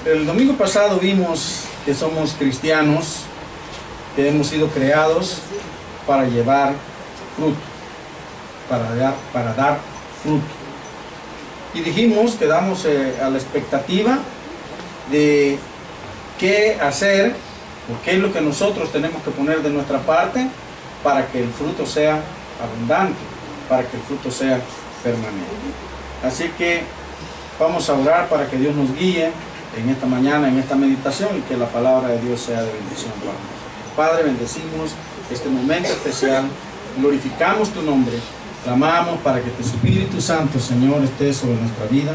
El domingo pasado vimos que somos cristianos, que hemos sido creados para llevar fruto, para dar fruto. Y dijimos, quedamos a la expectativa de qué hacer, o qué es lo que nosotros tenemos que poner de nuestra parte para que el fruto sea abundante, para que el fruto sea permanente. Así que vamos a orar para que Dios nos guíe en esta mañana, en esta meditación, y que la palabra de Dios sea de bendición para nosotros. Padre, bendecimos este momento especial, glorificamos tu nombre, clamamos para que tu Espíritu Santo, Señor, esté sobre nuestra vida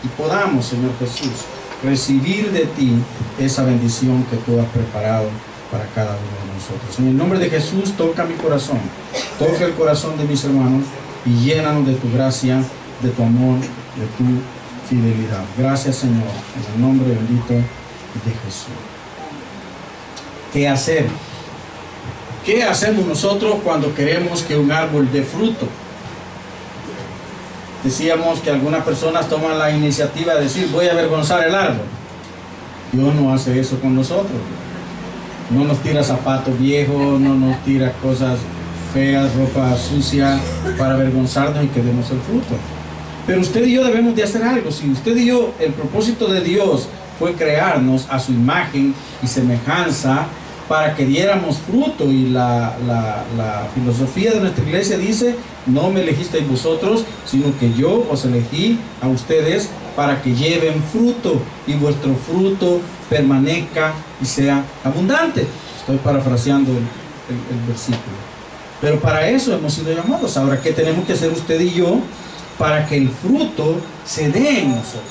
y podamos, Señor Jesús, recibir de ti esa bendición que tú has preparado para cada uno de nosotros. En el nombre de Jesús, toca mi corazón, toca el corazón de mis hermanos y llénanos de tu gracia, de tu amor, de tu fidelidad. Gracias, Señor, en el nombre bendito de Jesús. ¿Qué hacer? ¿Qué hacemos nosotros cuando queremos que un árbol dé fruto? Decíamos que algunas personas toman la iniciativa de decir, voy a avergonzar el árbol. Dios no hace eso con nosotros. No nos tira zapatos viejos, no nos tira cosas feas, ropa sucia para avergonzarnos y que demos el fruto. Pero usted y yo debemos de hacer algo. Si usted y yo, el propósito de Dios fue crearnos a su imagen y semejanza para que diéramos fruto, y la filosofía de nuestra iglesia dice, no me elegisteis vosotros, sino que yo os elegí a ustedes para que lleven fruto y vuestro fruto permanezca y sea abundante. Estoy parafraseando el versículo. Pero para eso hemos sido llamados. Ahora, ¿qué tenemos que hacer usted y yo para que el fruto se dé en nosotros?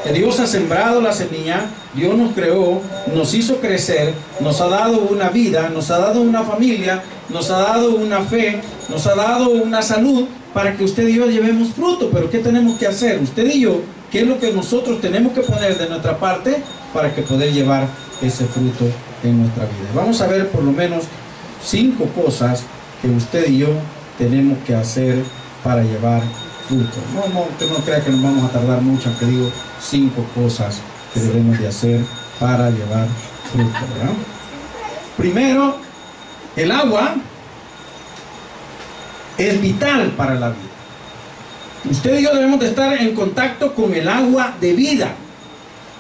Que Dios ha sembrado la semilla, Dios nos creó, nos hizo crecer, nos ha dado una vida, nos ha dado una familia, nos ha dado una fe, nos ha dado una salud para que usted y yo llevemos fruto. Pero ¿qué tenemos que hacer? Usted y yo, ¿qué es lo que nosotros tenemos que poner de nuestra parte para que poder llevar ese fruto en nuestra vida? Vamos a ver por lo menos 5 cosas que usted y yo tenemos que hacer para llevar fruto. Usted no crea que nos vamos a tardar mucho, aunque digo 5 cosas que debemos de hacer para llevar fruto, ¿verdad? Primero, el agua es vital para la vida. Usted y yo debemos de estar en contacto con el agua de vida.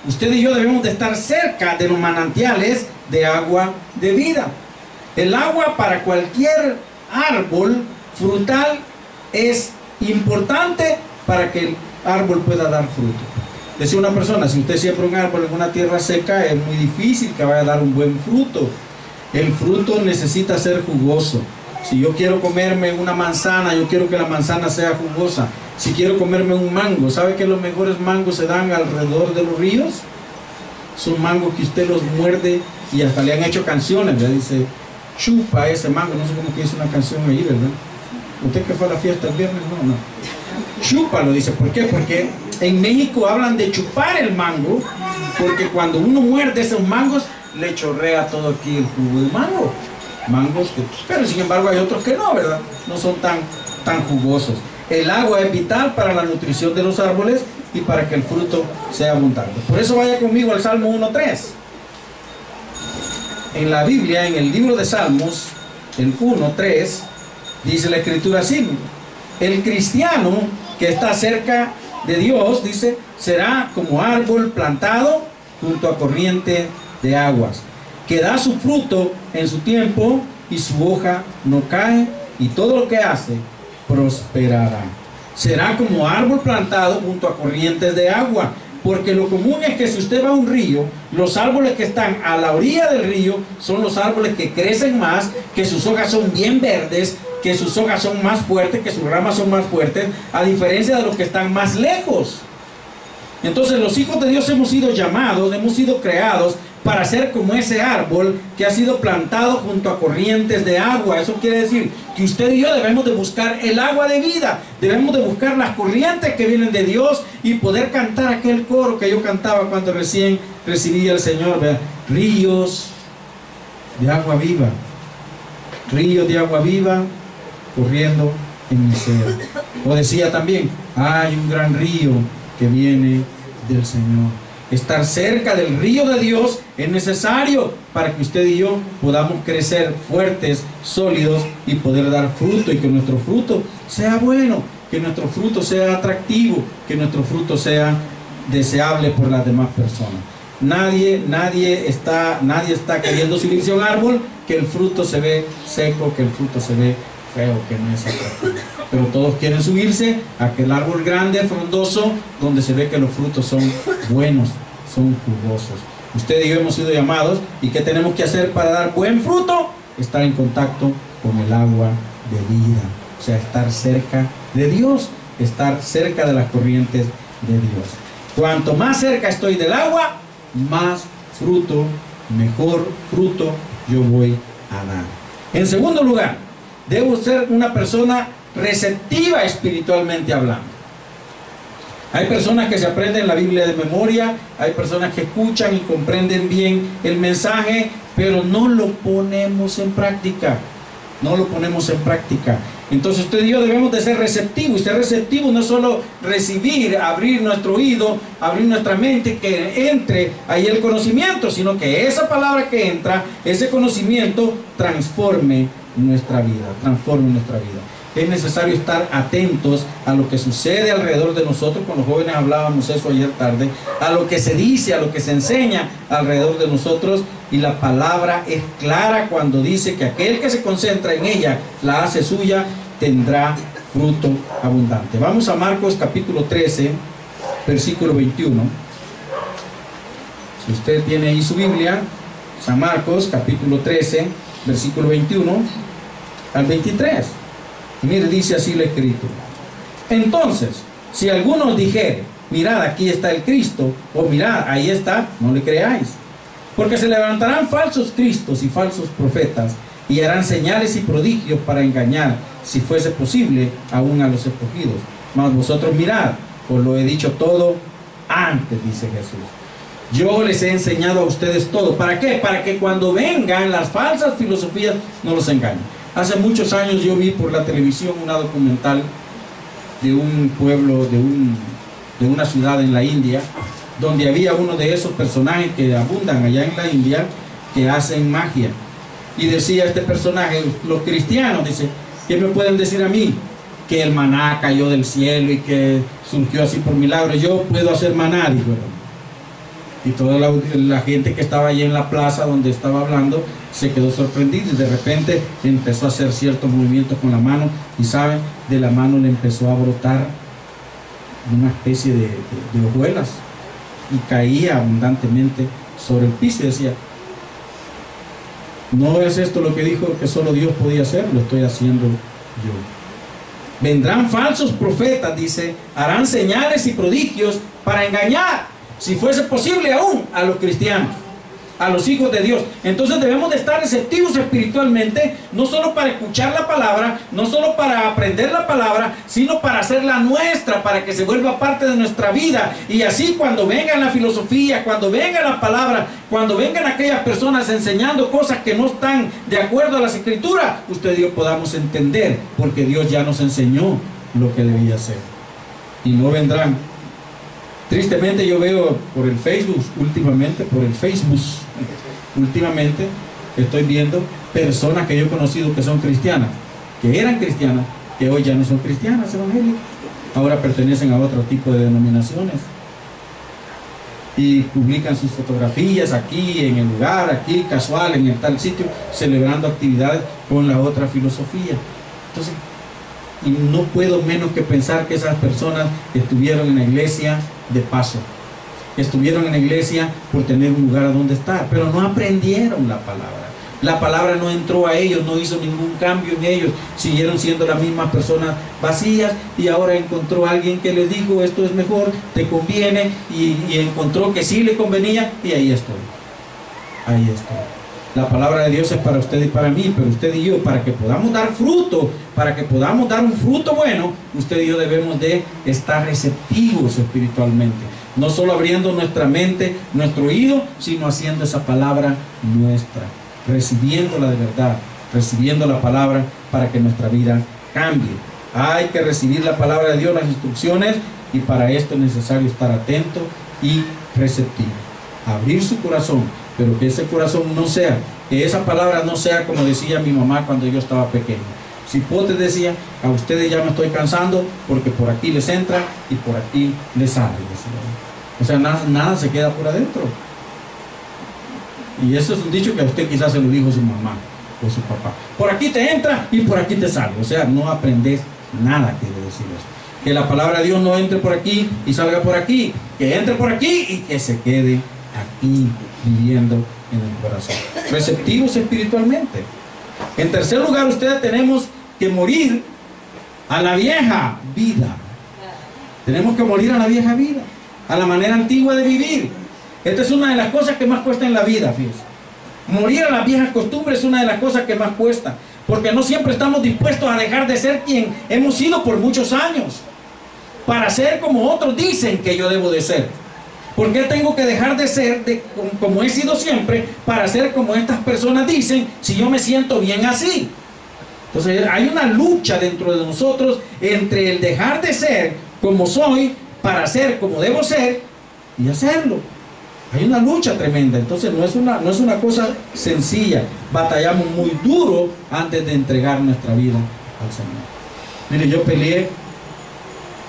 Usted y yo debemos de estar cerca de los manantiales de agua de vida. El agua para cualquier árbol frutal es importante para que el árbol pueda dar fruto. Decía una persona, si usted siembra un árbol en una tierra seca, es muy difícil que vaya a dar un buen fruto. El fruto necesita ser jugoso. Si yo quiero comerme una manzana, yo quiero que la manzana sea jugosa. Si quiero comerme un mango, ¿sabe que los mejores mangos se dan alrededor de los ríos? Son mangos que usted los muerde y hasta le han hecho canciones, ¿verdad? Dice, chupa ese mango, no sé cómo que es una canción ahí, ¿verdad? ¿Usted que fue a la fiesta el viernes? No. Chúpalo, dice. ¿Por qué? Porque en México hablan de chupar el mango, porque cuando uno muerde esos mangos, le chorrea todo aquí el jugo de mango. Mangos que, pero sin embargo hay otros que no, ¿verdad? No son tan jugosos. El agua es vital para la nutrición de los árboles y para que el fruto sea abundante. Por eso vaya conmigo al Salmo 1:3. En la Biblia, en el libro de Salmos, el 1:3, dice la escritura así: el cristiano que está cerca de Dios, dice, será como árbol plantado junto a corriente de aguas, que da su fruto en su tiempo y su hoja no cae, y todo lo que hace prosperará. Será como árbol plantado junto a corrientes de agua, porque lo común es que si usted va a un río, los árboles que están a la orilla del río son los árboles que crecen más, que sus hojas son bien verdes, que sus hojas son más fuertes, que sus ramas son más fuertes, a diferencia de los que están más lejos. Entonces los hijos de Dios hemos sido llamados, hemos sido creados para ser como ese árbol que ha sido plantado junto a corrientes de agua. Eso quiere decir que usted y yo debemos de buscar el agua de vida, debemos de buscar las corrientes que vienen de Dios y poder cantar aquel coro que yo cantaba cuando recién recibí al Señor, ¿verdad? Ríos de agua viva, ríos de agua viva corriendo en mi ser. O decía también, hay un gran río que viene del Señor. Estar cerca del río de Dios es necesario para que usted y yo podamos crecer fuertes, sólidos y poder dar fruto, y que nuestro fruto sea bueno, que nuestro fruto sea atractivo, que nuestro fruto sea deseable por las demás personas. Nadie está queriendo subirse a un árbol que el fruto se ve seco, que el fruto se ve feo, que no es atractivo. Pero todos quieren subirse a aquel árbol grande, frondoso, donde se ve que los frutos son buenos, son jugosos. Usted y yo hemos sido llamados, ¿y qué tenemos que hacer para dar buen fruto? Estar en contacto con el agua de vida, o sea, estar cerca de Dios, estar cerca de las corrientes de Dios. Cuanto más cerca estoy del agua, más fruto, mejor fruto yo voy a dar. En segundo lugar, debo ser una persona receptiva espiritualmente hablando. Hay personas que se aprenden la Biblia de memoria, hay personas que escuchan y comprenden bien el mensaje, pero no lo ponemos en práctica. No lo ponemos en práctica. Entonces usted y yo debemos de ser receptivos. Y ser receptivo no es solo recibir, abrir nuestro oído, abrir nuestra mente, que entre ahí el conocimiento, sino que esa palabra que entra, ese conocimiento, transforme nuestra vida, transforme nuestra vida. Es necesario estar atentos a lo que sucede alrededor de nosotros. Con los jóvenes hablábamos eso ayer tarde, a lo que se dice, a lo que se enseña alrededor de nosotros, y la palabra es clara cuando dice que aquel que se concentra en ella, la hace suya, tendrá fruto abundante. Vamos a Marcos capítulo 13, versículo 21. Si usted tiene ahí su Biblia, San Marcos capítulo 13, versículo 21 al 23. Y mire, dice así la escritura: entonces, si alguno dijere, mirad, aquí está el Cristo, o mirad, ahí está, no le creáis. Porque se levantarán falsos cristos y falsos profetas, y harán señales y prodigios para engañar, si fuese posible, aún a los escogidos. Mas vosotros mirad, os lo he dicho todo antes, dice Jesús. Yo les he enseñado a ustedes todo. ¿Para qué? Para que cuando vengan las falsas filosofías no los engañen. Hace muchos años yo vi por la televisión una documental de un pueblo, de una ciudad en la India, donde había uno de esos personajes que abundan allá en la India, que hacen magia. Y decía este personaje, los cristianos, dice, ¿qué me pueden decir a mí? Que el maná cayó del cielo y que surgió así por milagro. Yo puedo hacer maná, dijo. Y toda la gente que estaba allí en la plaza donde estaba hablando se quedó sorprendida, y de repente empezó a hacer ciertos movimientos con la mano, y saben, de la mano le empezó a brotar una especie de hojuelas, y caía abundantemente sobre el piso, y decía, no es esto lo que dijo que solo Dios podía hacer, lo estoy haciendo yo. Vendrán falsos profetas, dice, harán señales y prodigios para engañar, si fuese posible, aún a los cristianos, a los hijos de Dios. Entonces debemos de estar receptivos espiritualmente, no solo para escuchar la palabra, no solo para aprender la palabra, sino para hacerla nuestra, para que se vuelva parte de nuestra vida. Y así, cuando vengan la filosofía, cuando venga la palabra, cuando vengan aquellas personas enseñando cosas que no están de acuerdo a las escrituras, usted y yo podamos entender, porque Dios ya nos enseñó lo que debía ser. Y no vendrán. Tristemente yo veo por el Facebook, últimamente estoy viendo personas que yo he conocido que son cristianas, que eran cristianas, que hoy ya no son cristianas evangélicas, ahora pertenecen a otro tipo de denominaciones, y publican sus fotografías aquí en el lugar, aquí casual, en el tal sitio, celebrando actividades con la otra filosofía. Entonces, y no puedo menos que pensar que esas personas estuvieron en la iglesia de paso, estuvieron en la iglesia por tener un lugar a donde estar, pero no aprendieron la palabra. La palabra no entró a ellos, no hizo ningún cambio en ellos, siguieron siendo las mismas personas vacías, y ahora encontró a alguien que les dijo, esto es mejor, te conviene, y encontró que sí le convenía, y ahí estoy. Ahí estoy. La palabra de Dios es para usted y para mí, pero usted y yo, para que podamos dar fruto, para que podamos dar un fruto bueno, usted y yo debemos de estar receptivos espiritualmente. No solo abriendo nuestra mente, nuestro oído, sino haciendo esa palabra nuestra, recibiéndola de verdad, recibiendo la palabra para que nuestra vida cambie. Hay que recibir la palabra de Dios, las instrucciones, y para esto es necesario estar atento y receptivo. Abrir su corazón, pero que ese corazón no sea, que esa palabra no sea como decía mi mamá cuando yo estaba pequeño. Cipote decía, a ustedes ya me estoy cansando porque por aquí les entra y por aquí les sale. O sea, nada se queda por adentro. Y eso es un dicho que a usted quizás se lo dijo su mamá o su papá. Por aquí te entra y por aquí te sale. O sea, no aprendes nada, quiere decir eso. Que la palabra de Dios no entre por aquí y salga por aquí. Que entre por aquí y que se quede aquí viviendo en el corazón. Receptivos espiritualmente. En tercer lugar, ustedes tenemos que morir a la vieja vida. Tenemos que morir a la vieja vida, a la manera antigua de vivir. Esta es una de las cosas que más cuesta en la vida, fíjense. Morir a las viejas costumbres es una de las cosas que más cuesta, porque no siempre estamos dispuestos a dejar de ser quien hemos sido por muchos años, para ser como otros dicen que yo debo de ser. ¿Por qué tengo que dejar de ser como he sido siempre para ser como estas personas dicen si yo me siento bien así? Entonces hay una lucha dentro de nosotros entre el dejar de ser como soy para ser como debo ser y hacerlo. Hay una lucha tremenda. Entonces no es una cosa sencilla. Batallamos muy duro antes de entregar nuestra vida al Señor. Mire, yo peleé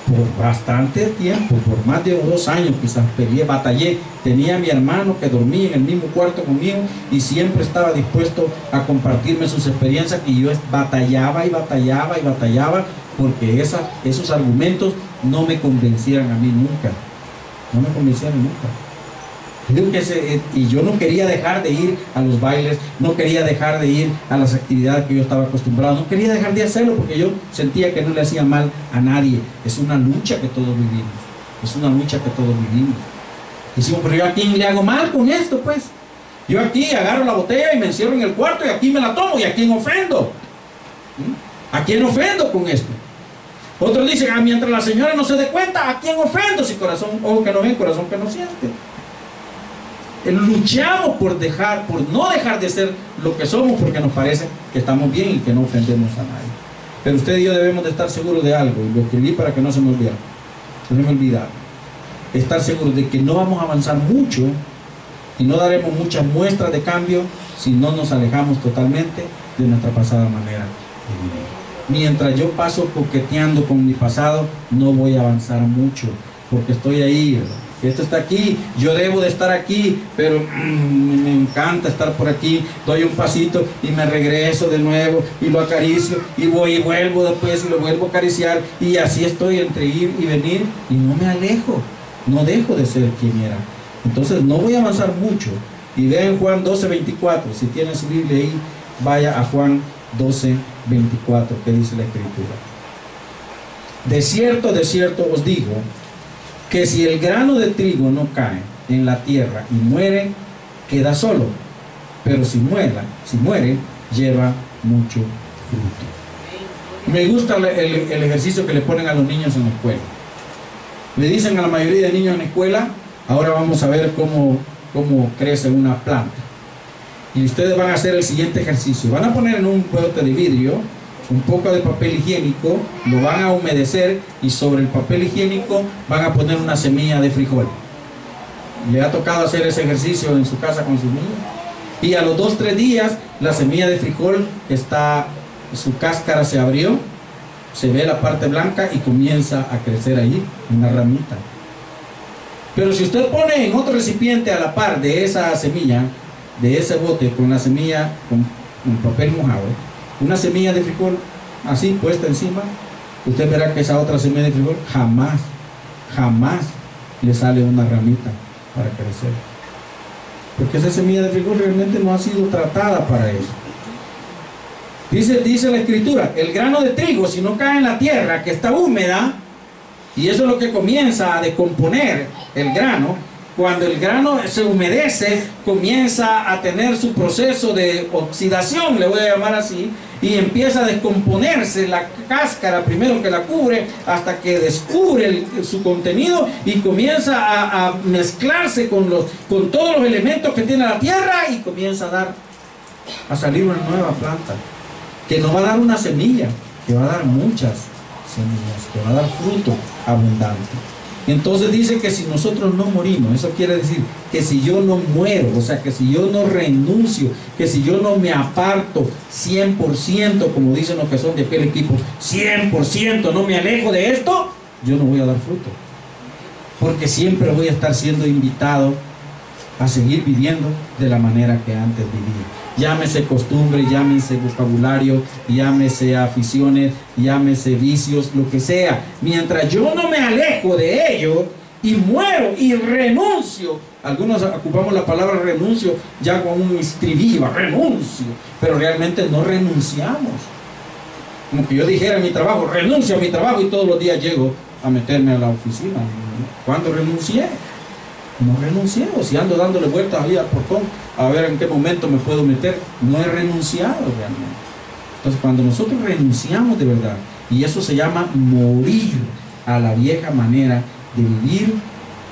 por bastante tiempo, por más de 2 años quizás batallé. Tenía a mi hermano que dormía en el mismo cuarto conmigo y siempre estaba dispuesto a compartirme sus experiencias, y yo batallaba y batallaba y batallaba porque esos argumentos no me convencieran a mí nunca. No me convencieron nunca. Y yo no quería dejar de ir a los bailes, no quería dejar de ir a las actividades que yo estaba acostumbrado, no quería dejar de hacerlo porque yo sentía que no le hacía mal a nadie. Es una lucha que todos vivimos, es una lucha que todos vivimos. Decimos, pero yo a quién le hago mal con esto, pues. Yo aquí agarro la botella y me encierro en el cuarto y aquí me la tomo, y a quién ofendo. ¿A quién ofendo con esto? Otros dicen, mientras la señora no se dé cuenta, ¿a quién ofendo? Si corazón, ojo que no ve, corazón que no siente. Luchamos por no dejar de ser lo que somos, porque nos parece que estamos bien y que no ofendemos a nadie. Pero usted y yo debemos de estar seguros de algo, y lo escribí para que no se me olvide. No me olvidar. Estar seguros de que no vamos a avanzar mucho y no daremos muchas muestras de cambio si no nos alejamos totalmente de nuestra pasada manera de vivir. Mientras yo paso coqueteando con mi pasado, no voy a avanzar mucho, porque estoy ahí, ¿verdad? Esto está aquí, yo debo de estar aquí, pero me encanta estar por aquí. Doy un pasito y me regreso de nuevo y lo acaricio y voy y vuelvo después y lo vuelvo a acariciar, y así estoy entre ir y venir y no me alejo, no dejo de ser quien era. Entonces no voy a avanzar mucho. Y vean Juan 12:24, si tienen su Biblia ahí, vaya a Juan 12:24, que dice la Escritura. De cierto os digo, que si el grano de trigo no cae en la tierra y muere, queda solo, pero si muere, lleva mucho fruto. Me gusta el ejercicio que le ponen a los niños en la escuela. Le dicen a la mayoría de niños en la escuela, ahora vamos a ver cómo crece una planta. Y ustedes van a hacer el siguiente ejercicio. Van a poner en un bote de vidrio un poco de papel higiénico, lo van a humedecer, y sobre el papel higiénico van a poner una semilla de frijol. ¿Le ha tocado hacer ese ejercicio en su casa con sus niños? Y a los 2-3 días la semilla de frijol su cáscara se abrió, se ve la parte blanca y comienza a crecer ahí una ramita. Pero si usted pone en otro recipiente a la par de esa semilla, de ese bote con la semilla con papel mojado, una semilla de frijol así puesta encima, usted verá que esa otra semilla de frijol jamás le sale una ramita para crecer, porque esa semilla de frijol realmente no ha sido tratada para eso. Dice la Escritura, el grano de trigo, si no cae en la tierra que está húmeda, y eso es lo que comienza a descomponer el grano, cuando el grano se humedece, comienza a tener su proceso de oxidación, le voy a llamar así, y empieza a descomponerse la cáscara, primero que la cubre, hasta que descubre su contenido y comienza a mezclarse con todos los elementos que tiene la tierra, y comienza a salir una nueva planta, que no va a dar una semilla, que va a dar muchas semillas, que va a dar fruto abundante. Entonces dice que si nosotros no morimos, eso quiere decir que si yo no muero, o sea, que si yo no renuncio, que si yo no me aparto 100%, como dicen los que son de aquel equipo, 100%, no me alejo de esto, yo no voy a dar fruto. Porque siempre voy a estar siendo invitado a seguir viviendo de la manera que antes vivía. Llámese costumbre, llámese vocabulario, llámese aficiones, llámese vicios, lo que sea. Mientras yo no me alejo de ello y muero y renuncio, algunos ocupamos la palabra renuncio ya con un estribillo, renuncio, pero realmente no renunciamos. Como que yo dijera en mi trabajo, renuncio a mi trabajo y todos los días llego a meterme a la oficina. ¿Cuándo renuncié? No renuncié, o si ando dándole vueltas ahí al portón a ver en qué momento me puedo meter, no he renunciado realmente. Entonces cuando nosotros renunciamos de verdad, y eso se llama morir a la vieja manera de vivir,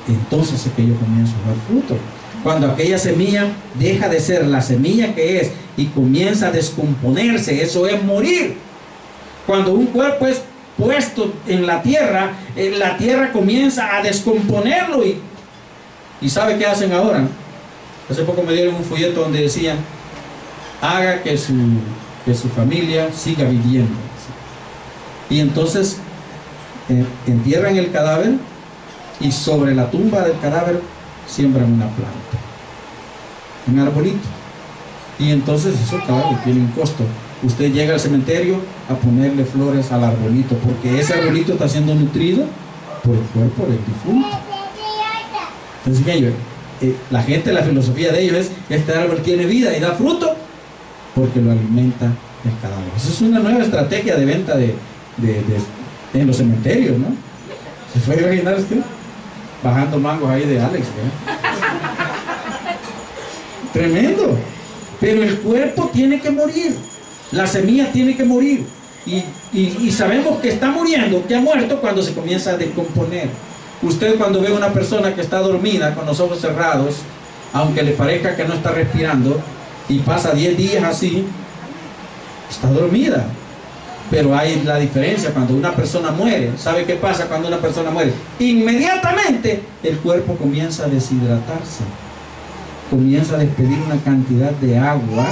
entonces es que yo comienzo a dar fruto. Cuando aquella semilla deja de ser la semilla que es y comienza a descomponerse, eso es morir. Cuando un cuerpo es puesto en la tierra comienza a descomponerlo y ¿sabe qué hacen ahora? Hace poco me dieron un folleto donde decían, haga que su familia siga viviendo. Y entonces entierran el cadáver y sobre la tumba del cadáver siembran una planta, un arbolito. Y entonces eso, claro, tiene un costo. Usted llega al cementerio a ponerle flores al arbolito, porque ese arbolito está siendo nutrido por el cuerpo del difunto. Entonces ellos, la gente, la filosofía de ellos es, este árbol tiene vida y da fruto porque lo alimenta el cadáver. Esa es una nueva estrategia de venta en los cementerios, ¿no? ¿Se puede imaginar usted? Bajando mangos ahí de Alex, ¿verdad? Tremendo. Pero el cuerpo tiene que morir, la semilla tiene que morir, y sabemos que está muriendo, que ha muerto cuando se comienza a descomponer. Usted cuando ve a una persona que está dormida con los ojos cerrados, aunque le parezca que no está respirando, y pasa 10 días así, está dormida. Pero hay la diferencia cuando una persona muere. ¿Sabe qué pasa cuando una persona muere? Inmediatamente el cuerpo comienza a deshidratarse, comienza a despedir una cantidad de agua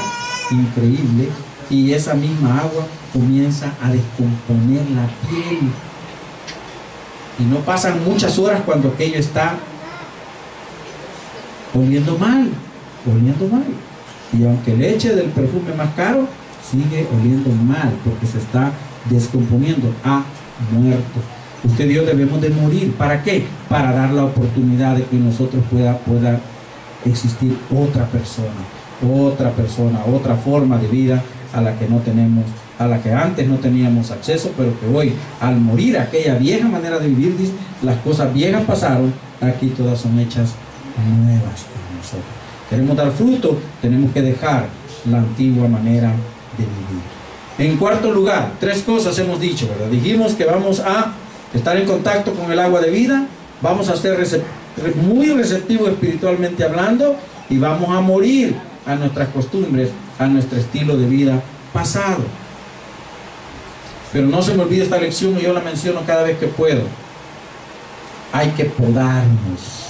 increíble, y esa misma agua comienza a descomponer la piel. Y no pasan muchas horas cuando aquello está oliendo mal, oliendo mal. Y aunque le eche del perfume más caro, sigue oliendo mal porque se está descomponiendo, ha muerto. Usted y yo debemos de morir. ¿Para qué? Para dar la oportunidad de que nosotros pueda existir otra persona, otra forma de vida a la que no tenemos, a la que antes no teníamos acceso, pero que hoy, al morir aquella vieja manera de vivir, dice, las cosas viejas pasaron, aquí todas son hechas nuevas para nosotros. Queremos dar fruto, tenemos que dejar la antigua manera de vivir. En cuarto lugar, 3 cosas hemos dicho, ¿verdad? Dijimos que vamos a estar en contacto con el agua de vida, vamos a ser muy receptivos espiritualmente hablando, y vamos a morir a nuestras costumbres, a nuestro estilo de vida pasado. Pero no se me olvide esta lección, y yo la menciono cada vez que puedo. Hay que podarnos.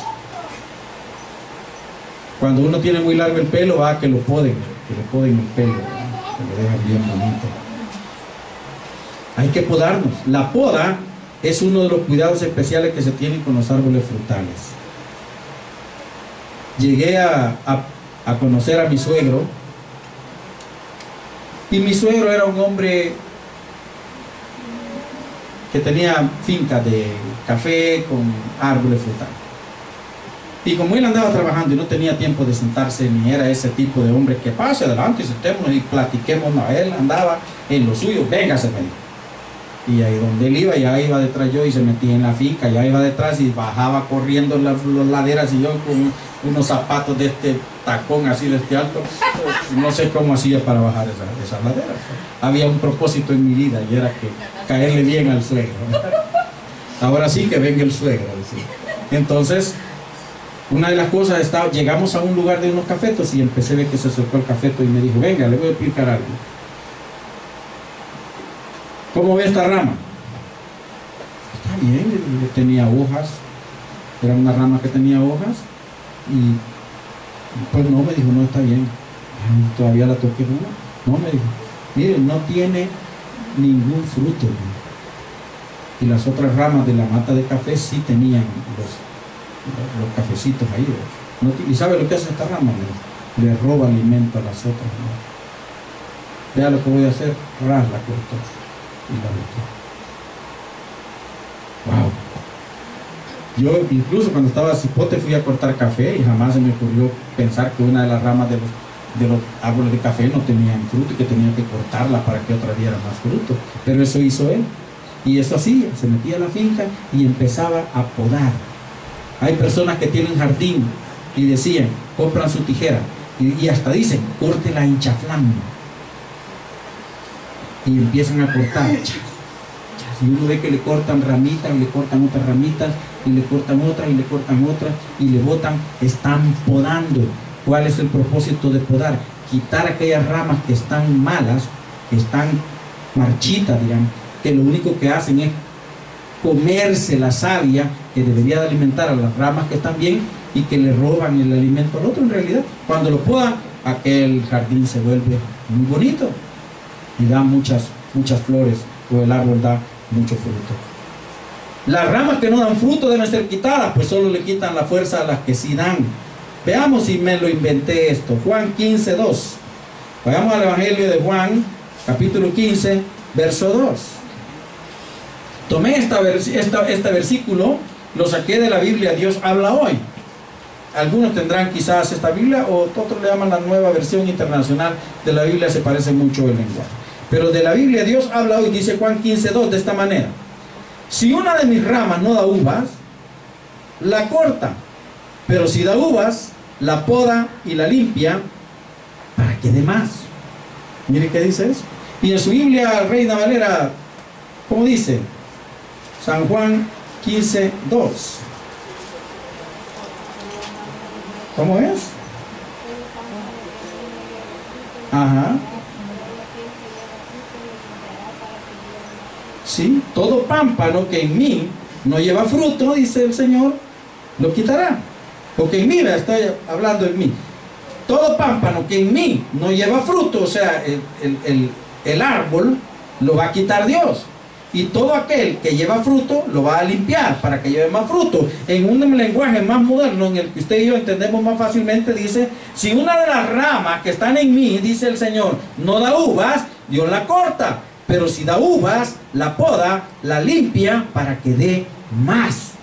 Cuando uno tiene muy largo el pelo, va a que le poden el pelo, que lo dejan bien bonito. Hay que podarnos. La poda es uno de los cuidados especiales que se tienen con los árboles frutales. Llegué a conocer a mi suegro, y mi suegro era un hombre que tenía fincas de café con árboles frutales. Y como él andaba trabajando y no tenía tiempo de sentarse, ni era ese tipo de hombre que pase adelante y sentémonos y platiquemos, no, él andaba en lo suyo, véngase, me dijo. Y ahí donde él iba, ya iba detrás yo, y se metía en la finca, ya iba detrás y bajaba corriendo las laderas, y yo con unos zapatos de este tacón así de este alto, no sé cómo hacía para bajar esas laderas. Había un propósito en mi vida, y era que caerle bien al suegro. Ahora sí que venga el suegro. ¿Sí? Entonces, una de las cosas, llegamos a un lugar de unos cafetos, y empecé a ver que se acercó el cafeto y me dijo, venga, le voy a explicar algo. ¿Cómo ve esta rama? Está bien, tenía hojas, Era una rama que tenía hojas y pues no, me dijo, no está bien. Ay, todavía la toqué, no, me dijo, mire, no tiene ningún fruto. Y las otras ramas de la mata de café sí tenían los cafecitos ahí. No, ¿y sabe lo que hace esta rama? Le roba alimento a las otras, ¿no? Vea lo que voy a hacer, la cortó y la botó. Wow. Yo incluso cuando estaba a Cipote fui a cortar café y jamás se me ocurrió pensar que una de las ramas de los árboles de café no tenían fruto y que tenía que cortarla para que otra diera más fruto. Pero eso hizo él. Y eso hacía, se metía a la finca y empezaba a podar. Hay personas que tienen jardín y decían, compran su tijera y hasta dicen, corte la hinchaflán. Y empiezan a cortar. Y uno ve que le cortan ramitas, le cortan otras ramitas, y le cortan otras, y le cortan otras, y le botan. Están podando. ¿Cuál es el propósito de podar? Quitar aquellas ramas que están malas, que están marchitas, digamos, que lo único que hacen es comerse la savia que debería de alimentar a las ramas que están bien y que le roban el alimento al otro. En realidad, cuando lo podan, aquel jardín se vuelve muy bonito y da muchas flores, o el árbol da mucho fruto. Las ramas que no dan fruto deben ser quitadas, pues solo le quitan la fuerza a las que sí dan. Veamos si me lo inventé esto. Juan 15:2. Vayamos al Evangelio de Juan, capítulo 15, verso 2. Tomé este versículo, lo saqué de la Biblia Dios habla hoy. Algunos tendrán quizás esta Biblia, o otros le llaman la Nueva Versión Internacional de la Biblia, se parece mucho el lenguaje. Pero de la Biblia Dios habla hoy, dice Juan 15:2 de esta manera: si una de mis ramas no da uvas, la corta, pero si da uvas, la poda y la limpia para que dé más. Mire qué dice eso. Y en su Biblia Reina Valera, ¿cómo dice? San Juan 15:2. ¿Cómo es? Ajá. Sí, todo pámpano que en mí no lleva fruto, dice el Señor, lo quitará. Porque en mí, estoy hablando en mí. Todo pámpano que en mí no lleva fruto, o sea, el árbol, lo va a quitar Dios. Y todo aquel que lleva fruto, lo va a limpiar para que lleve más fruto. En un lenguaje más moderno, en el que usted y yo entendemos más fácilmente, dice, si una de las ramas que están en mí, dice el Señor, no da uvas, Dios la corta. Pero si da uvas, la poda, la limpia para que dé más.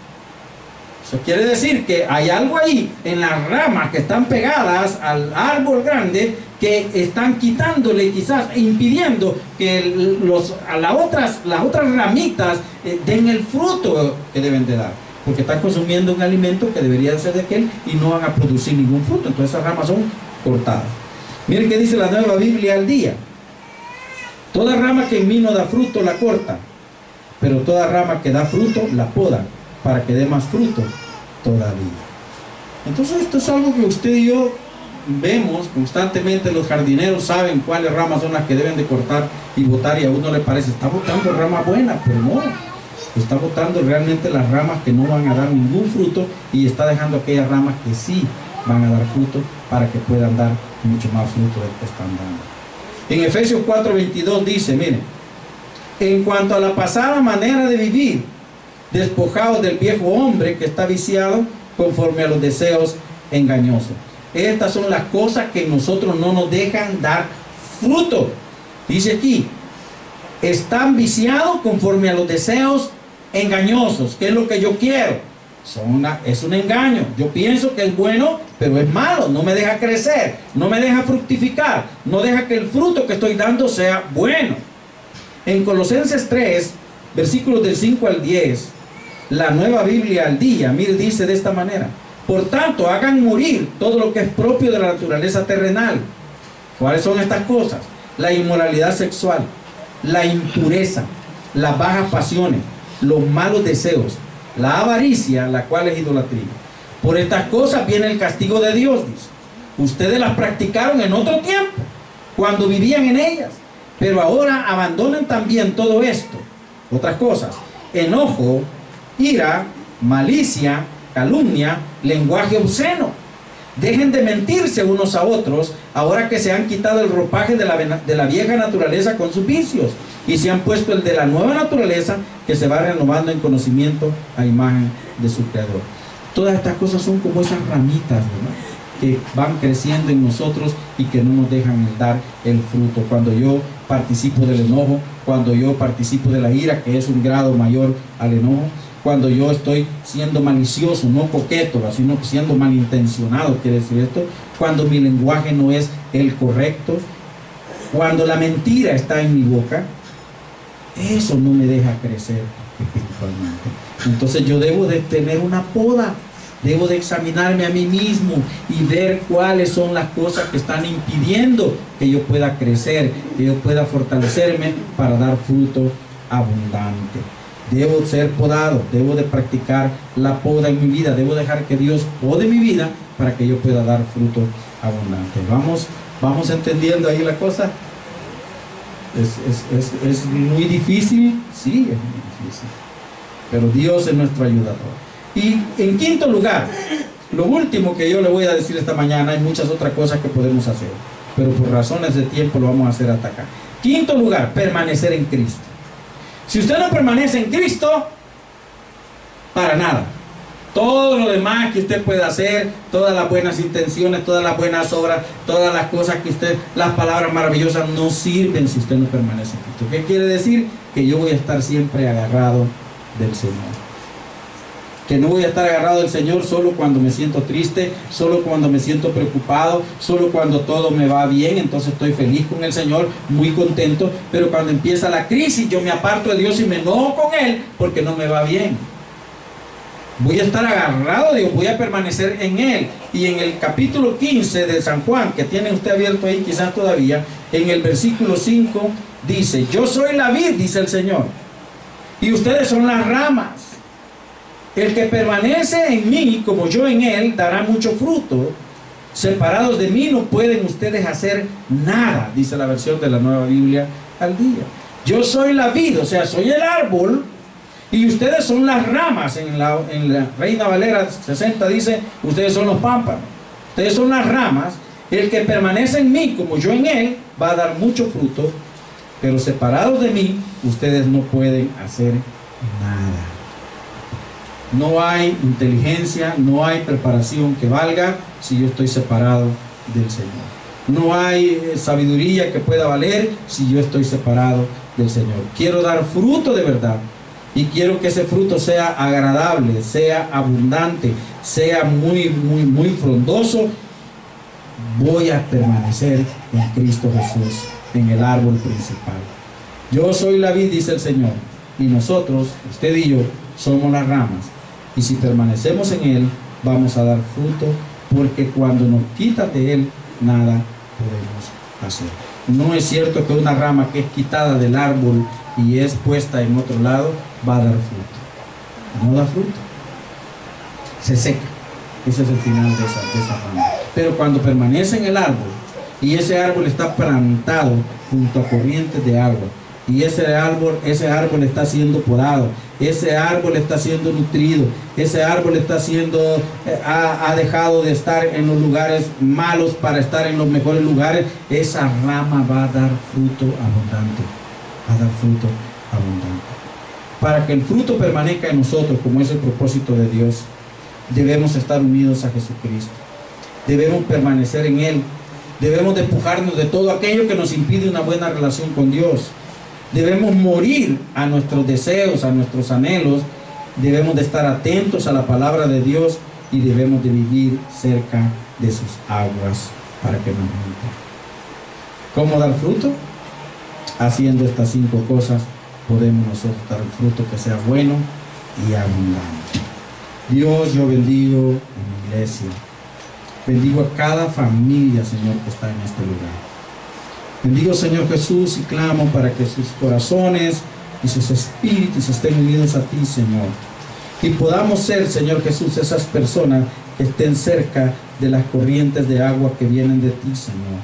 Eso quiere decir que hay algo ahí en las ramas que están pegadas al árbol grande que están quitándole, quizás impidiendo que las otras ramitas den el fruto que deben de dar, porque están consumiendo un alimento que debería ser de aquel y no van a producir ningún fruto. Entonces esas ramas son cortadas. Miren qué dice la Nueva Biblia al Día: toda rama que en mí no da fruto la corta, pero toda rama que da fruto la poda para que dé más fruto todavía. Entonces esto es algo que usted y yo vemos constantemente. Los jardineros saben cuáles ramas son las que deben de cortar y botar, y a uno le parece, está botando ramas buenas, pero no, está botando realmente las ramas que no van a dar ningún fruto y está dejando aquellas ramas que sí van a dar fruto para que puedan dar mucho más fruto del que están dando. En Efesios 4:22 dice, miren, en cuanto a la pasada manera de vivir, despojados del viejo hombre que está viciado conforme a los deseos engañosos. Estas son las cosas que nosotros no nos dejan dar fruto. Dice aquí, están viciados conforme a los deseos engañosos. ¿Qué es lo que yo quiero? Es un engaño. Yo pienso que es bueno, pero es malo. No me deja crecer, no me deja fructificar, no deja que el fruto que estoy dando sea bueno. En Colosenses 3, versículos del 5 al 10, la Nueva Biblia al Día, mire, dice de esta manera: por tanto, hagan morir todo lo que es propio de la naturaleza terrenal. ¿Cuáles son estas cosas? La inmoralidad sexual, la impureza, las bajas pasiones, los malos deseos, la avaricia, la cual es idolatría. Por estas cosas viene el castigo de Dios, dice. Ustedes las practicaron en otro tiempo, cuando vivían en ellas, pero ahora abandonen también todo esto. Otras cosas: enojo, ira, malicia, calumnia, lenguaje obsceno. Dejen de mentirse unos a otros, ahora que se han quitado el ropaje de la vieja naturaleza con sus vicios, y se han puesto el de la nueva naturaleza, que se va renovando en conocimiento a imagen de su Creador. Todas estas cosas son como esas ramitas, ¿verdad?, que van creciendo en nosotros y que no nos dejan dar el fruto. Cuando yo participo del enojo, cuando yo participo de la ira, que es un grado mayor al enojo, cuando yo estoy siendo malicioso, no coqueto, sino siendo malintencionado, quiere decir esto, cuando mi lenguaje no es el correcto, cuando la mentira está en mi boca, eso no me deja crecer espiritualmente. Entonces yo debo de tener una poda, debo de examinarme a mí mismo y ver cuáles son las cosas que están impidiendo que yo pueda crecer, que yo pueda fortalecerme para dar fruto abundante. Debo ser podado, debo de practicar la poda en mi vida, debo dejar que Dios pode mi vida para que yo pueda dar fruto abundante. Vamos entendiendo ahí la cosa. Es muy difícil, sí, es muy difícil, pero Dios es nuestro ayudador. Y en quinto lugar, lo último que yo le voy a decir esta mañana, hay muchas otras cosas que podemos hacer, pero por razones de tiempo lo vamos a hacer hasta acá. Quinto lugar, permanecer en Cristo. Si usted no permanece en Cristo, para nada. Todo lo demás que usted pueda hacer, todas las buenas intenciones, todas las buenas obras, todas las cosas que usted, las palabras maravillosas, no sirven si usted no permanece en Cristo. ¿Qué quiere decir? Que yo voy a estar siempre agarrado del Señor. Que no voy a estar agarrado del Señor solo cuando me siento triste, solo cuando me siento preocupado, solo cuando todo me va bien, entonces estoy feliz con el Señor, muy contento, pero cuando empieza la crisis yo me aparto de Dios y me enojo con Él porque no me va bien. Voy a estar agarrado de Dios, voy a permanecer en Él. Y en el capítulo 15 de San Juan, que tiene usted abierto ahí quizás todavía, en el versículo 5 dice: yo soy la vid, dice el Señor, y ustedes son las ramas. El que permanece en mí, como yo en él, dará mucho fruto. Separados de mí no pueden ustedes hacer nada, dice la versión de la Nueva Biblia al Día. Yo soy la vid, o sea, soy el árbol, y ustedes son las ramas. En la Reina Valera 60 dice: ustedes son los pámpanos, ustedes son las ramas. El que permanece en mí, como yo en él, va a dar mucho fruto, pero separados de mí, ustedes no pueden hacer nada. No hay inteligencia, no hay preparación que valga si yo estoy separado del Señor. No hay sabiduría que pueda valer si yo estoy separado del Señor. Quiero dar fruto de verdad y quiero que ese fruto sea agradable, sea abundante, sea muy frondoso. Voy a permanecer en Cristo Jesús, en el árbol principal. Yo soy la vid, dice el Señor, y nosotros, usted y yo, somos las ramas. Y si permanecemos en Él, vamos a dar fruto, porque cuando nos quitan de Él, nada podemos hacer. No es cierto que una rama que es quitada del árbol y es puesta en otro lado, va a dar fruto. No da fruto. Se seca. Ese es el final de esa rama. Pero cuando permanece en el árbol, y ese árbol está plantado junto a corrientes de agua, y ese árbol está siendo podado, ese árbol está siendo nutrido, ese árbol está siendo, ha dejado de estar en los lugares malos para estar en los mejores lugares, esa rama va a dar fruto abundante, va a dar fruto abundante. Para que el fruto permanezca en nosotros, como es el propósito de Dios, debemos estar unidos a Jesucristo, debemos permanecer en Él, debemos despojarnos de todo aquello que nos impide una buena relación con Dios. Debemos morir a nuestros deseos, a nuestros anhelos. Debemos de estar atentos a la palabra de Dios y debemos de vivir cerca de sus aguas para que nos nutra. ¿Cómo dar fruto? Haciendo estas 5 cosas podemos nosotros dar un fruto que sea bueno y abundante. Dios, yo bendigo a mi iglesia. Bendigo a cada familia, Señor, que está en este lugar. Bendigo, Señor Jesús, y clamo para que sus corazones y sus espíritus estén unidos a ti, Señor. Y podamos ser, Señor Jesús, esas personas que estén cerca de las corrientes de agua que vienen de ti, Señor.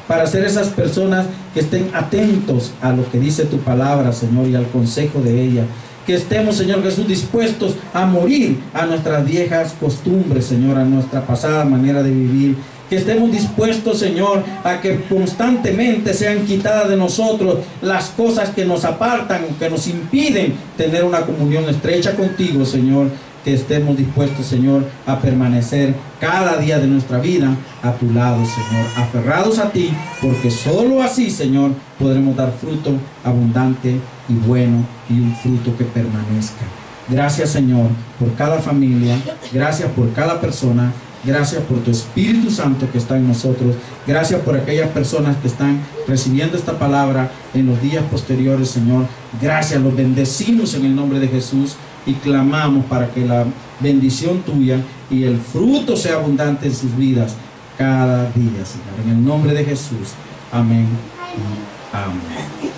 Para ser esas personas que estén atentos a lo que dice tu palabra, Señor, y al consejo de ella. Que estemos, Señor Jesús, dispuestos a morir a nuestras viejas costumbres, Señor, a nuestra pasada manera de vivir. Que estemos dispuestos, Señor, a que constantemente sean quitadas de nosotros las cosas que nos apartan, que nos impiden tener una comunión estrecha contigo, Señor. Que estemos dispuestos, Señor, a permanecer cada día de nuestra vida a tu lado, Señor, aferrados a ti, porque solo así, Señor, podremos dar fruto abundante y bueno, y un fruto que permanezca. Gracias, Señor, por cada familia, gracias por cada persona, gracias por tu Espíritu Santo que está en nosotros, gracias por aquellas personas que están recibiendo esta palabra en los días posteriores, Señor. Gracias, los bendecimos en el nombre de Jesús y clamamos para que la bendición tuya y el fruto sea abundante en sus vidas cada día, Señor. En el nombre de Jesús. Amén y amén.